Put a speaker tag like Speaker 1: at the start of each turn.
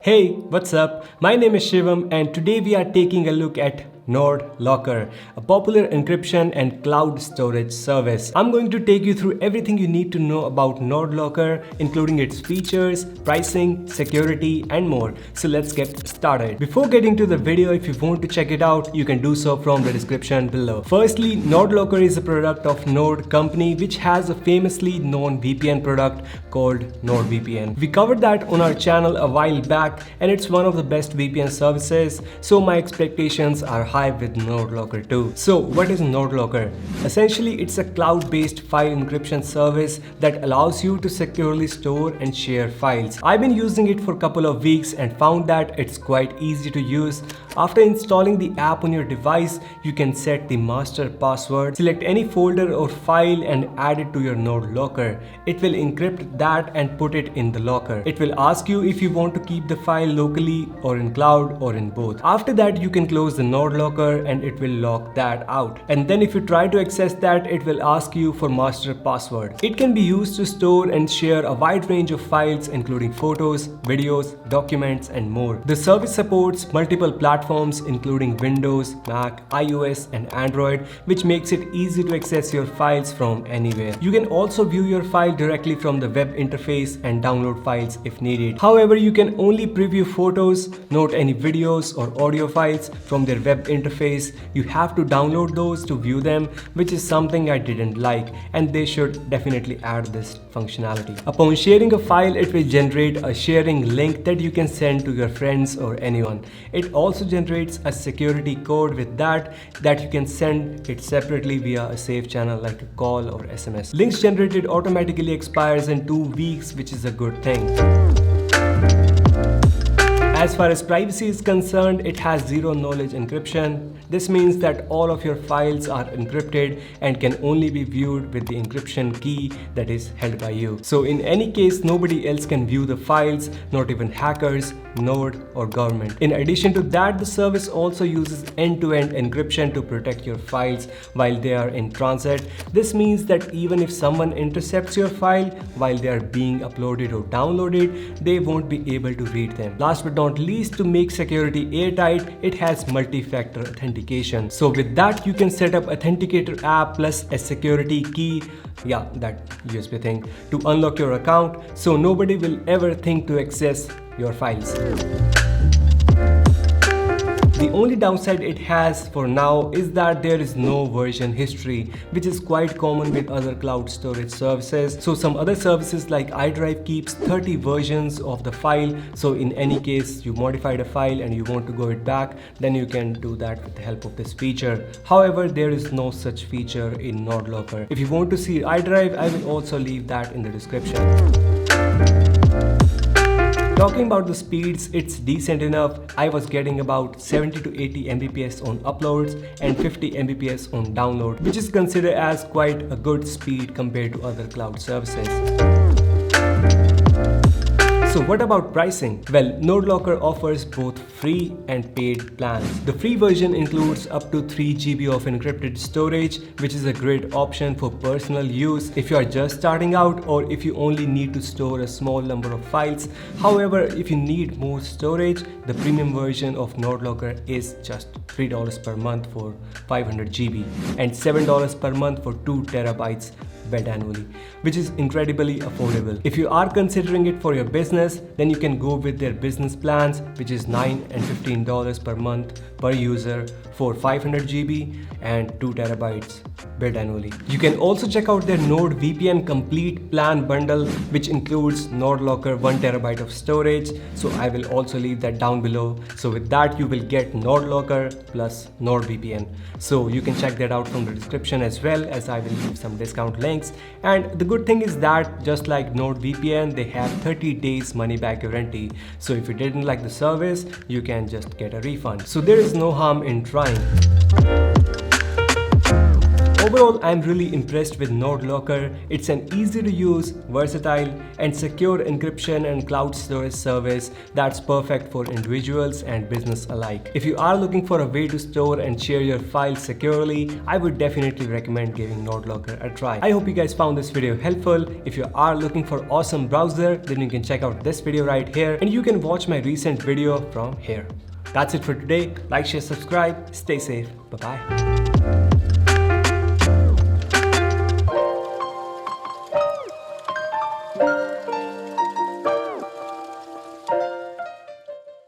Speaker 1: Hey, what's up? My name is Shivam and today we are taking a look at NordLocker, a popular encryption and cloud storage service. I'm going to take you through everything you need to know about NordLocker, including its features, pricing, security, and more. So let's get started. Before getting to the video, if you want to check it out, you can do so from the description below. Firstly, NordLocker is a product of Nord company which has a famously known VPN product called NordVPN. We covered that on our channel a while back and it's one of the best VPN services, so my expectations are high with NordLocker too. So what is NordLocker? Essentially, it's a cloud-based file encryption service that allows you to securely store and share files. I've been using it for a couple of weeks and found that it's quite easy to use. After installing the app on your device, you can set the master password, select any folder or file and add it to your NordLocker. It will encrypt that and put it in the locker. It will ask you if you want to keep the file locally or in cloud or in both. After that, you can close the NordLocker and it will lock that out. And then if you try to access that, it will ask you for master password. It can be used to store and share a wide range of files including photos, videos, documents and more. The service supports multiple platforms including Windows, Mac, iOS and Android, which makes it easy to access your files from anywhere. You can also view your file directly from the web interface and download files if needed. However, you can only preview photos, not any videos or audio files from their web interface. You have to download those to view them, which is something I didn't like, and they should definitely add this functionality. Upon sharing a file, it will generate a sharing link that you can send to your friends or anyone. It also generates a security code with that you can send it separately via a safe channel like a call or SMS. Links generated automatically expires in 2 weeks, which is a good thing. As far as privacy is concerned, it has zero knowledge encryption. This means that all of your files are encrypted and can only be viewed with the encryption key that is held by you. So in any case, nobody else can view the files, not even hackers, Nord or government. In addition to that, the service also uses end-to-end encryption to protect your files while they are in transit. This means that even if someone intercepts your file while they are being uploaded or downloaded, they won't be able to read them. Last but not least, to make security airtight, it has multi-factor authentication. So with that, you can set up authenticator app plus a security key, that USB thing, to unlock your account, so nobody will ever think to access your files. The only downside it has for now is that there is no version history, which is quite common with other cloud storage services. So some other services like iDrive keeps 30 versions of the file. So in any case you modified a file and you want to go it back, then you can do that with the help of this feature. However, there is no such feature in NordLocker. If you want to see iDrive, I will also leave that in the description. Talking about the speeds, it's decent enough. I was getting about 70 to 80 Mbps on uploads and 50 Mbps on download, which is considered as quite a good speed compared to other cloud services. So what about pricing? Well, NordLocker offers both free and paid plans. The free version includes up to 3 GB of encrypted storage, which is a great option for personal use if you are just starting out or if you only need to store a small number of files. However, if you need more storage, the premium version of NordLocker is just $3 per month for 500 GB and $7 per month for 2 terabytes billed annually, which is incredibly affordable. If you are considering it for your business, then you can go with their business plans, which is $9 and $15 per month per user for 500 GB and 2 terabytes billed annually. You can also check out their NordVPN complete plan bundle, which includes NordLocker 1 terabyte of storage. So I will also leave that down below. So with that, you will get NordLocker plus NordVPN. So you can check that out from the description as well, as I will leave some discount links. And the good thing is that just like NordVPN, they have 30 days money back guarantee. So if you didn't like the service, you can just get a refund. So there is no harm in trying. Overall, I'm really impressed with NordLocker. It's an easy to use, versatile, and secure encryption and cloud storage service that's perfect for individuals and business alike. If you are looking for a way to store and share your files securely, I would definitely recommend giving NordLocker a try. I hope you guys found this video helpful. If you are looking for awesome browser, then you can check out this video right here, and you can watch my recent video from here. That's it for today. Like, share, subscribe. Stay safe. Bye-bye.